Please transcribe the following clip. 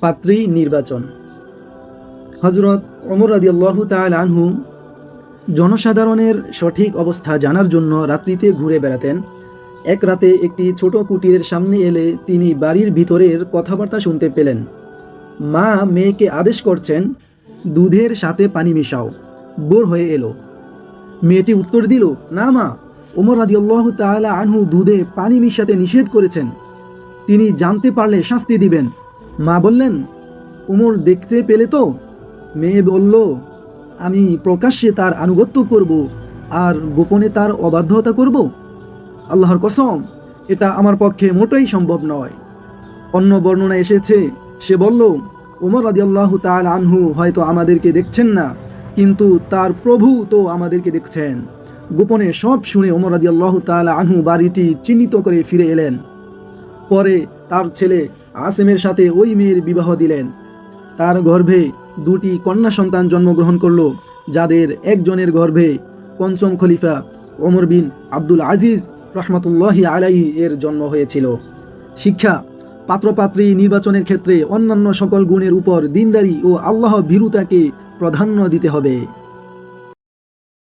পাত্রী নির্বাচন। হযরত ওমর রাদিয়াল্লাহু তাআলা আনহু জনসাধারণের সঠিক অবস্থা জানার জন্য রাত্রিতে ঘুরে বেড়াতেন। এক রাতে একটি ছোট কুটিরের সামনে এলে তিনি বাড়ির ভিতরের কথাবার্তা শুনতে পেলেন। মা মেয়েকে আদেশ করছেন, দুধের সাথে পানি মিশাও। বোর হয়ে এলো। মেয়েটি উত্তর দিল, না মা, ওমর রাদিয়াল্লাহু তাআলা আনহু দুধে পানি মিশাতে নিষেধ করেছেন। তিনি জানতে পারলে শাস্তি দিবেন। মা বললেন, ওমর দেখতে পেলে তো? মেয়ে বলল, আমি প্রকাশ্যে তার আনুগত্য করব আর গোপনে তার অবাধ্যতা করব? আল্লাহর কসম, এটা আমার পক্ষে মোটেই সম্ভব নয়। অন্য বর্ণনা এসেছে, সে বলল, ওমর রাদিয়াল্লাহু তাআলা আনহু হয়তো আমাদেরকে দেখছেন না, কিন্তু তার প্রভু তো আমাদেরকে দেখছেন। গোপনে সব শুনে ওমর রাদিয়াল্লাহু তাআলা আনহু বাড়িটি চিহ্নিত করে ফিরে এলেন। পরে তার ছেলে আসেমের সাথে ওই মেয়ের বিবাহ দিলেন। তার গর্ভে দুটি কন্যা সন্তান জন্মগ্রহণ করল, যাদের একজনের গর্ভে পঞ্চম খলিফা ওমর বিন আব্দুল আজিজ রহমতুল্লাহি আলাইহি এর জন্ম হয়েছিল। শিক্ষা: পাত্রপাত্রী নির্বাচনের ক্ষেত্রে অন্যান্য সকল গুণের উপর দিনদারি ও আল্লাহ ভীরুতাকে প্রাধান্য দিতে হবে।